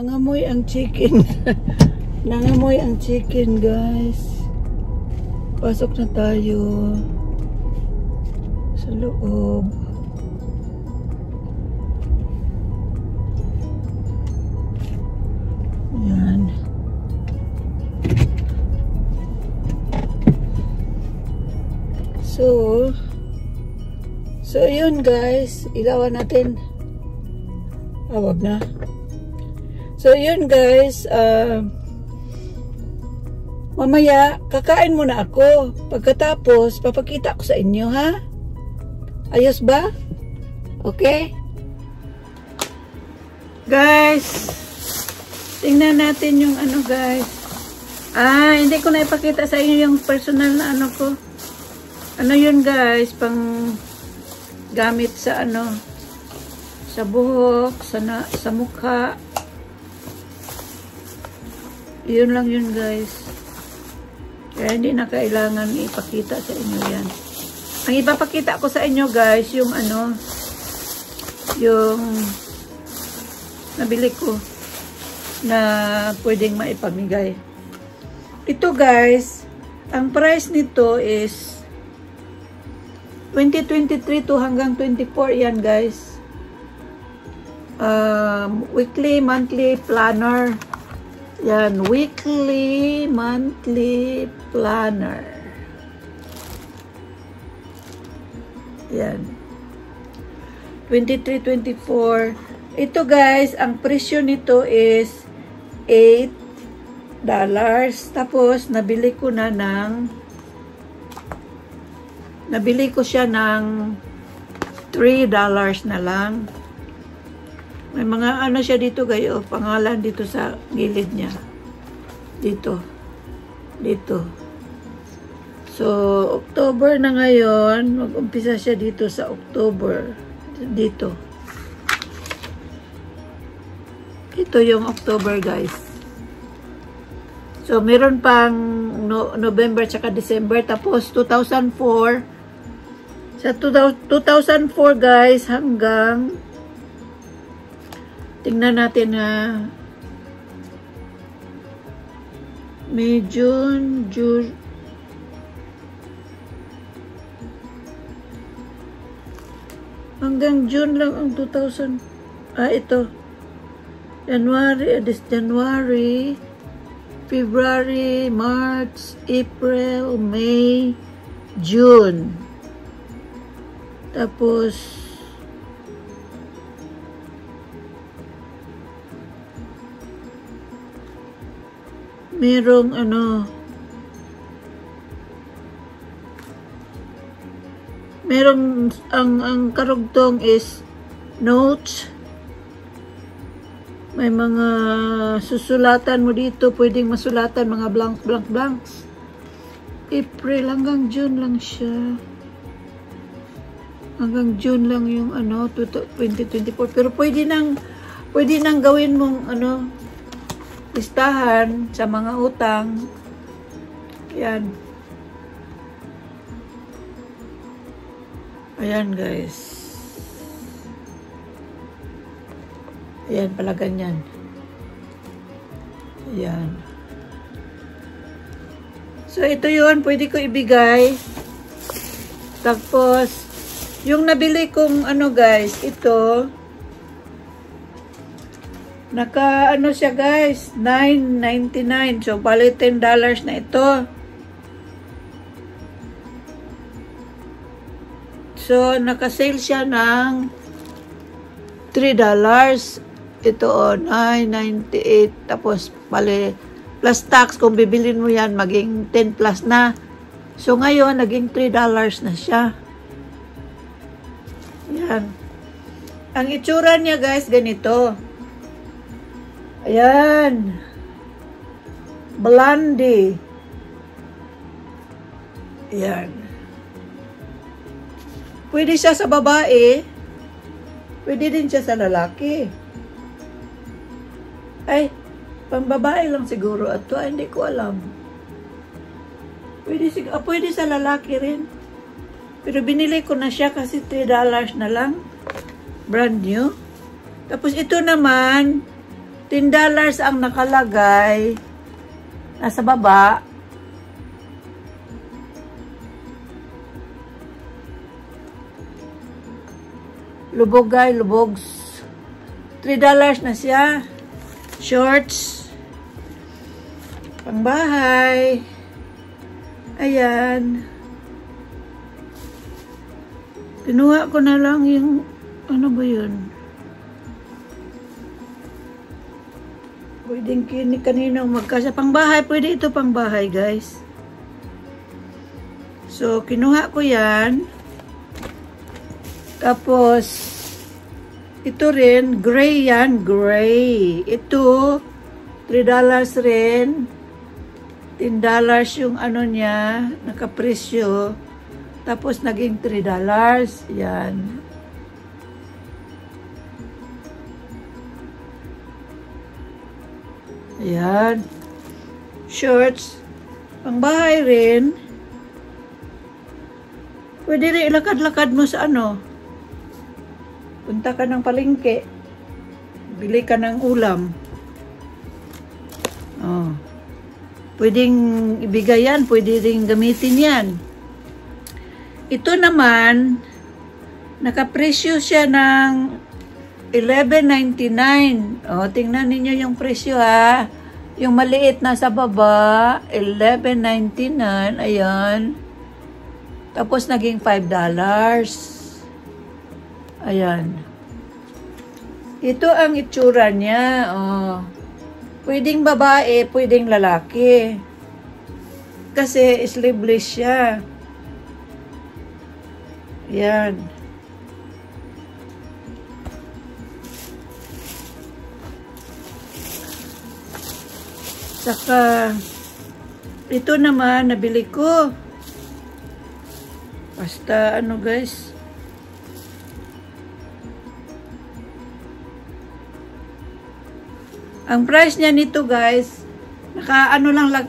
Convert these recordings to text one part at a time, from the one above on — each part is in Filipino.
Nangamoy ang chicken. Nangamoy ang chicken, guys. Pasok na tayo sa loob. Ayan. So yun guys, ilawan natin. Wag na. So yun guys, mamaya kakain muna ako. Pagkatapos papakita ko sa inyo, ha? Ayos ba? Okay? Guys, tingnan natin yung ano guys. Hindi ko na ipakita sa inyo yung personal na ano ko. Ano yun guys, pang gamit sa ano, sa buhok, sa mukha. Yun lang yun guys. Kaya hindi na kailangan ipakita sa inyo yan. Ang ipapakita ko sa inyo guys, yung ano, yung nabili ko na pwedeng maipamigay. Ito guys, ang price nito is 2023 to hanggang 24 yan guys. Weekly, monthly planner. Yan, weekly, monthly planner. Yan. 23, 24. Ito guys, ang presyo nito is $8. Tapos, nabili ko siya ng $3 na lang. May mga ano siya dito guys, pangalan dito sa gilid niya. Dito. So, October na ngayon. Mag-umpisa siya dito sa October. Dito. Ito yung October guys. So, meron pang November tsaka December. Tapos, 2004. Sa 2004 guys, hanggang tingnan natin na May, June, hanggang June lang ang 2000. Ito. January, February, March, April, May, June. Tapos merong ano, merong ang karugtong is notes. May mga susulatan mo dito, pwedeng masulatan mga blanks. April hanggang June lang siya. Hanggang June lang yung ano, 2024. Pero pwede nang gawin mong ano, listahan sa mga utang. Yan. Ayan guys. Ayan pala ganyan. Ayan. So ito yun, pwede ko ibigay. Tapos yung nabili kong ano guys, ito, naka ano siya guys, $9.99. So, bali $10 na ito. So, naka-sale siya ng $3. Ito, $9.98. Tapos, bali, plus tax, kung bibilin mo yan, maging 10 plus na. So, ngayon, naging $3 na siya. Yan. Ang itsura niya guys, ganito. Ayan. Blondie. Ayan. Pwede siya sa babae. Pwede din siya sa lalaki. Ay, pang babae lang siguro. At hindi ko alam. Pwede sa lalaki rin. Pero binili ko na siya kasi $3 na lang. Brand new. Tapos ito naman, $10 ang nakalagay. Nasa baba. Lubog guys, lubogs. $3 na siya. Shorts. Pangbahay. Ayan. Kinuha ko na lang yung, ano ba yun? Pwedeng kaninong magkasa. Pangbahay, pwede ito pangbahay guys. So, kinuha ko yan. Tapos, ito rin, gray yan, gray. Ito, $3 rin. $10 yung ano niya, nakapresyo. Tapos, naging $3. Yan. Ayan. Shorts. Pangbahay rin. Pwede rin ilakad-lakad mo sa ano. Punta ka ng palengke. Bili ka ng ulam. Oh. Pwedeng ibigay yan. Pwede rin gamitin yan. Ito naman, nakapresyo siya ng $11.99. O, tingnan ninyo yung presyo ha. Yung maliit na sa baba, $11.99. Ayan. Tapos naging $5. Ayan. Ito ang itsura niya. Oh. Pwedeng babae, pwedeng lalaki. Kasi sleeveless siya. Ayan. Saka, ito naman, nabili ko. Basta, ano guys. Ang price niya nito guys,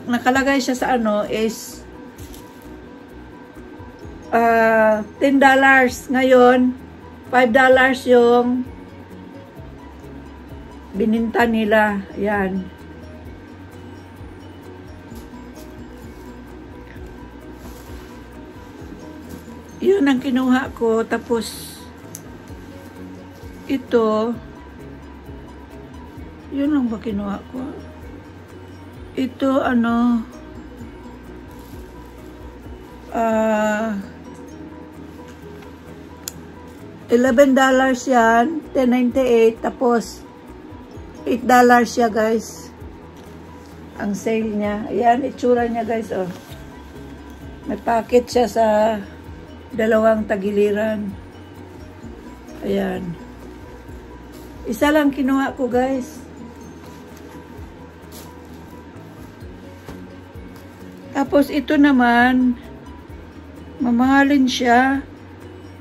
nakalagay siya sa ano is $10. Ngayon, $5 yung bininta nila. Ayan. Yun ang kinuha ko. Tapos, ito, yun lang ba kinuha ko? Ito, ano, $11 yan, $10.98, tapos, $8 siya, guys. Ang sale niya. Ayan, itsura niya, guys, oh. May packet siya sa dalawang tagiliran. Ayan. Isa lang kinuha ko, guys. Tapos ito naman, mamahalin siya.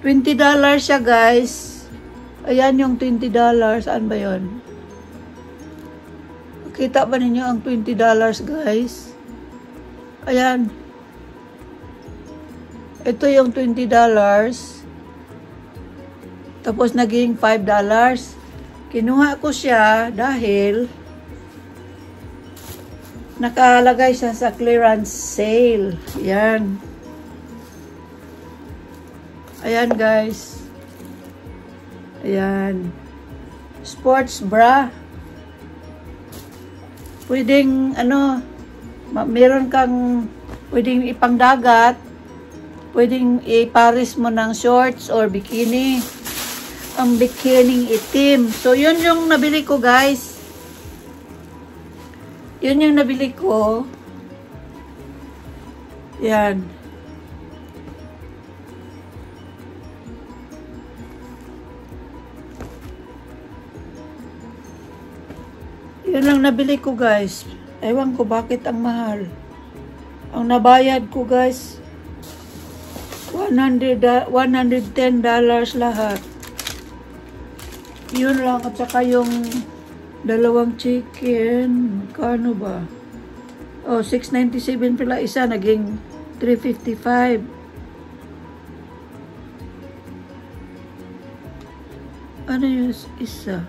$20 siya guys. Ayan yung $20. Saan ba yun? Kita ba ninyo ang $20 guys? Ayan. Ito yung $20. Tapos naging $5. Kinuha ko siya dahil nakalagay siya sa clearance sale. Ayan. Ayan guys. Ayan. Sports bra. Pwedeng ano, meron kang pwedeng ipangdagat. Pwedeng ipares mo ng shorts or bikini. Ang bikini itim. So yun yung nabili ko guys. Yun yung nabili ko. Yan. Yun lang nabili ko guys. Ewan ko bakit ang mahal. Ang nabayad ko guys, $110 lahat. Yun lang. At saka yung dalawang chicken, kano ba? Oh, $6.97 pala isa, naging $3.55. Ano yung isa?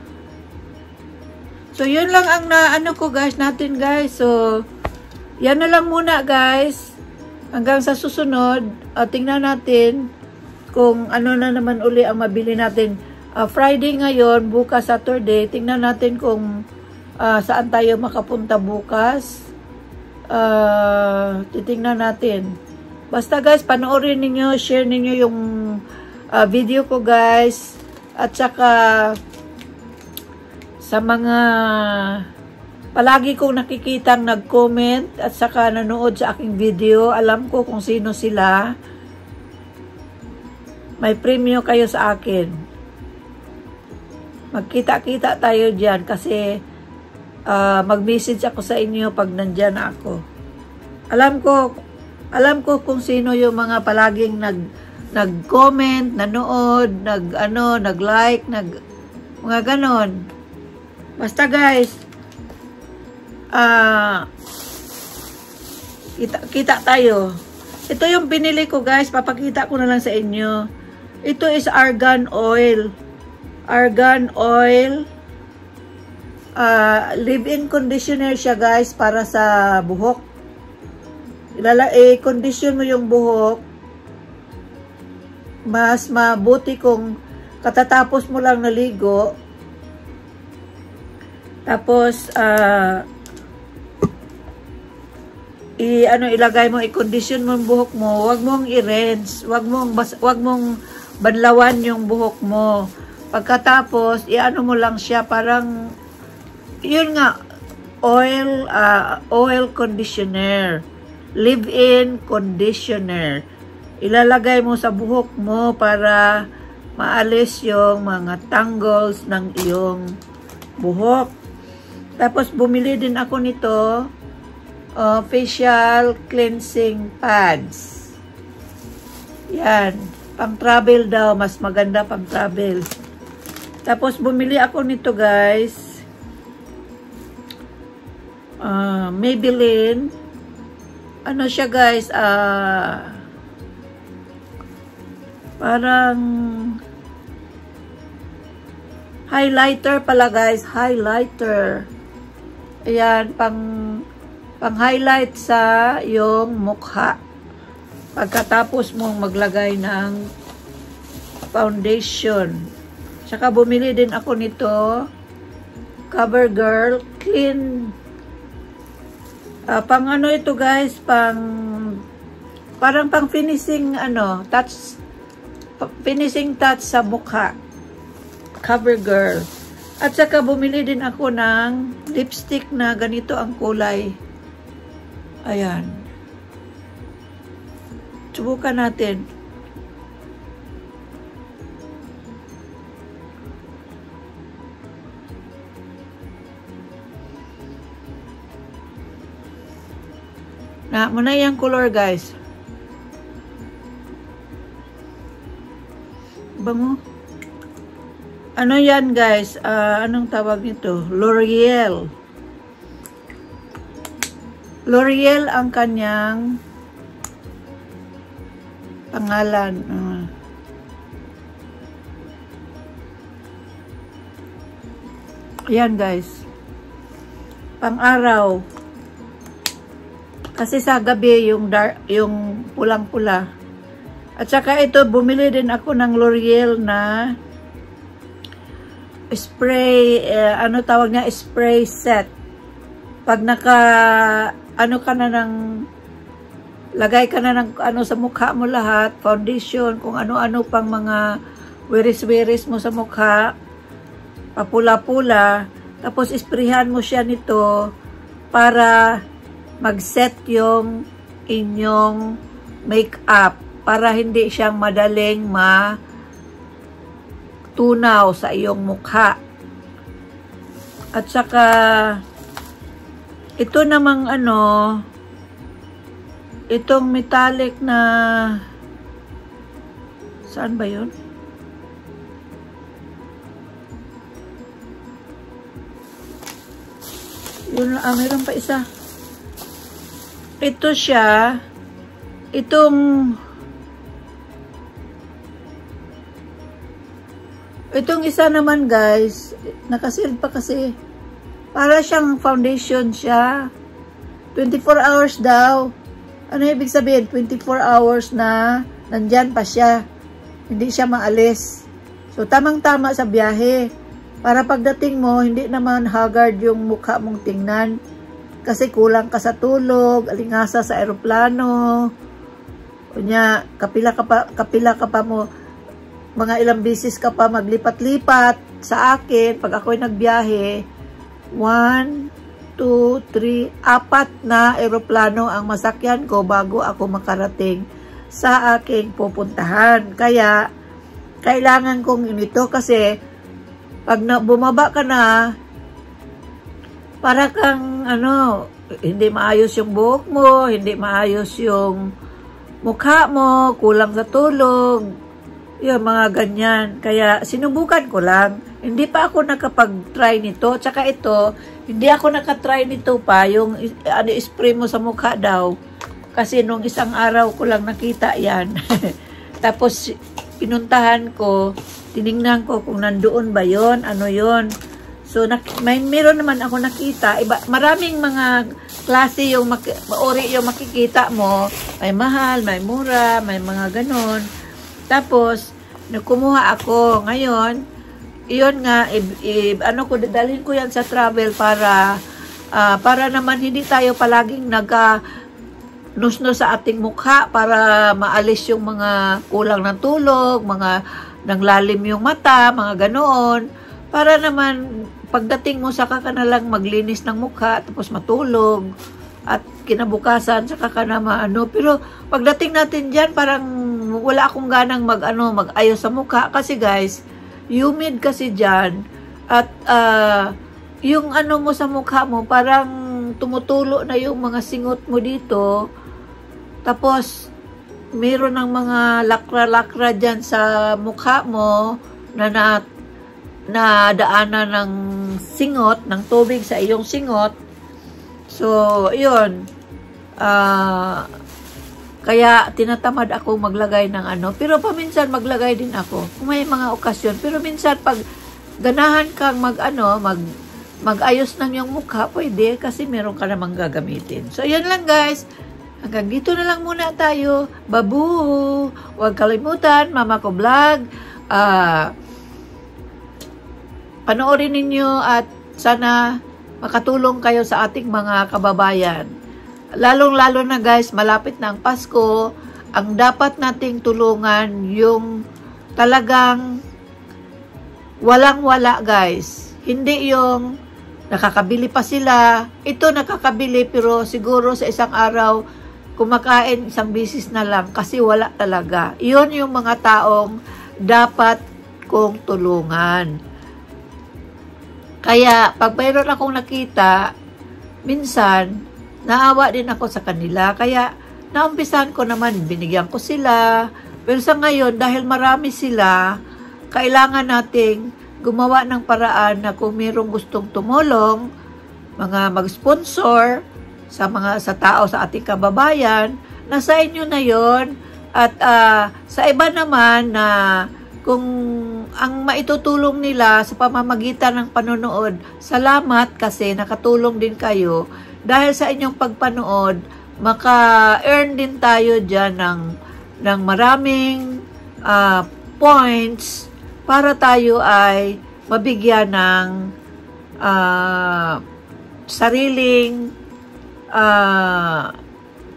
So, yun lang ang ano ko guys, natin guys. So, yan na lang muna guys. Hanggang sa susunod, tingnan natin kung ano na naman uli ang mabili natin. Friday ngayon, bukas Saturday, tingnan natin kung saan tayo makapunta bukas. Titingnan natin. Basta guys, panoorin ninyo, share ninyo yung video ko guys. At saka sa mga palagi kong nakikitang nag-comment at saka nanood sa aking video, alam ko kung sino sila. May premyo kayo sa akin. Magkita-kita tayo dyan kasi mag-message ako sa inyo pag nandyan ako. Alam ko kung sino yung mga palaging nag-comment, nanood, nag-like, mga ganon. Basta guys, kita tayo. Ito yung binili ko guys, papakita ko na lang sa inyo. Ito is argan oil. Argan oil. Leave-in conditioner siya guys para sa buhok. I-condition mo yung buhok. Mas mabuti kung katatapos mo lang naligo. Tapos ilagay mo, i-condition mo yung buhok mo. Wag mong i-rinse, wag mong banlawan yung buhok mo. Pagkatapos, i-ano mo lang siya, parang yun nga, oil conditioner, leave-in conditioner. Ilalagay mo sa buhok mo para maalis yung mga tangles ng iyong buhok. Tapos bumili din ako nito, facial cleansing pads. Yan, pang travel daw, mas maganda pang travel. Tapos bumili ako nito guys, Maybelline. Ano siya guys, parang highlighter pala guys, highlighter. Ayan, pang-highlight sa yung mukha. Pagkatapos mong maglagay ng foundation. Tsaka bumili din ako nito, CoverGirl Clean. Pang ano ito guys, parang pang finishing touch, finishing touch sa mukha. CoverGirl. At saka bumili din ako ng lipstick na ganito ang kulay. Ayan. Subukan natin. Muna yung color guys. Bango. Ano yan guys? Anong tawag nito? L'Oreal. L'Oreal ang kanyang pangalan. Ayan guys. Pang-araw. Kasi sa gabi yung pulang-pula. At saka ito, bumili din ako ng L'Oreal na spray, tawag niya, spray set. Pag lagay ka na ng sa mukha mo lahat, foundation, kung ano-ano pang mga wiris-wiris mo sa mukha, papula-pula, tapos isprayhan mo siya nito para mag-set yung inyong makeup para hindi siyang madaling tunaw sa iyong mukha. At saka ito namang itong metallic na, saan ba yun? Yun, mayroon pa isa. Ito siya, itong isa naman guys, nakasealed pa kasi. Para siyang foundation siya. 24 hours daw. Ano ibig sabihin? 24 hours na nandyan pa siya. Hindi siya maalis. So, tamang-tama sa biyahe. Para pagdating mo, hindi naman haggard yung mukha mong tingnan. Kasi kulang ka sa tulog, alingasa sa eroplano. Kunya, kapila ka pa mo, mga ilang bisis ka pa maglipat-lipat sa akin. Pag ako'y nagbiyahe, 1, 2, 3, 4 na eroplano ang masakyan ko bago ako makarating sa aking pupuntahan. Kaya, kailangan kong inito kasi pag bumaba ka na, para kang, hindi maayos yung buhok mo, hindi maayos yung mukha mo, kulang sa tulog, yung mga ganyan. Kaya, sinubukan ko lang. Hindi pa ako nakapag-try nito. Tsaka ito, hindi ako nakatry nito pa. Yung spray mo sa mukha daw. Kasi nung isang araw ko lang nakita yan. Tapos, pinuntahan ko, tinignan ko kung nandoon ba yon, ano yon. So, meron naman ako nakita. Maraming mga klase yung ori yung makikita mo. May mahal, may mura, may mga ganon. Tapos, kumuha ako. Ngayon, iyon nga, dalhin ko yan sa travel para naman hindi tayo palaging nusno sa ating mukha para maalis yung mga kulang ng tulog, mga nanglalim yung mata, mga ganoon. Para naman, pagdating mo, saka ka na lang maglinis ng mukha, tapos matulog, at kinabukasan, saka ka na Pero, pagdating natin dyan, parang wala akong ganang mag-ayos sa mukha. Kasi guys, humid kasi dyan, at yung mo sa mukha mo, parang tumutulo na yung mga singot mo dito. Tapos, meron ng mga lakra-lakra dyan sa mukha mo na daanan ng singot, ng tubig sa iyong singot. So, yun. Kaya, tinatamad ako maglagay ng Pero paminsan, maglagay din ako. Kung may mga okasyon. Pero minsan, pag ganahan kang mag-ayos ng iyong mukha, pwede. Kasi meron ka namang gagamitin. So, yun lang guys. Hanggang dito na lang muna tayo. Babu! Huwag kalimutan, Mama Ko Vlog. Panoorin ninyo at sana makatulong kayo sa ating mga kababayan. Lalong-lalo na guys, malapit na ang Pasko. Ang dapat nating tulungan yung talagang walang-wala guys. Hindi yung nakakabili pa sila. Ito nakakabili pero siguro sa isang araw kumakain isang bisis na lang kasi wala talaga. Iyon yung mga taong dapat kong tulungan. Kaya pag mayroon akong nakita, minsan naawa din ako sa kanila. Kaya naumpisan ko naman, binigyan ko sila. Pero sa ngayon, dahil marami sila, kailangan nating gumawa ng paraan na kung mayroong gustong tumulong, mga mag-sponsor sa tao, sa ating kababayan, nasa inyo na yon. At sa iba naman na kung ang maitutulong nila sa pamamagitan ng panonood, salamat kasi nakatulong din kayo. Dahil sa inyong pagpanood, maka-earn din tayo dyan ng maraming points para tayo ay mabigyan ng sariling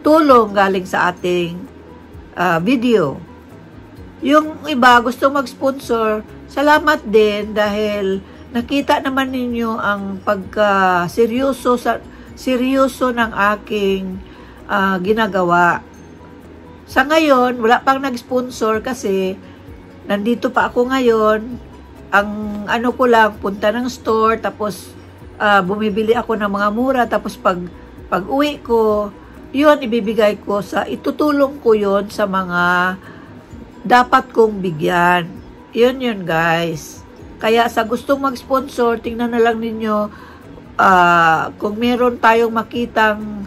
tulong galing sa ating video. Yung iba gusto mag-sponsor, salamat din dahil nakita naman ninyo ang seryoso ng aking ginagawa. Sa ngayon, wala pang nag-sponsor kasi nandito pa ako ngayon. Ang ko lang, punta ng store, tapos bumibili ako ng mga mura, tapos pag uwi ko, yun ibibigay ko itutulong ko yun sa mga dapat kong bigyan. Yun guys. Kaya sa gustong mag-sponsor, tingnan na lang ninyo kung meron tayong makitang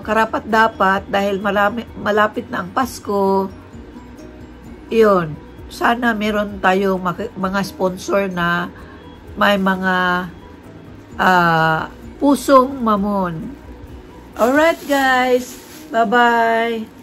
karapat dapat dahil malapit na ang Pasko. Yun. Sana meron tayong mga sponsor na may mga pusong mamon. Alright guys, bye-bye.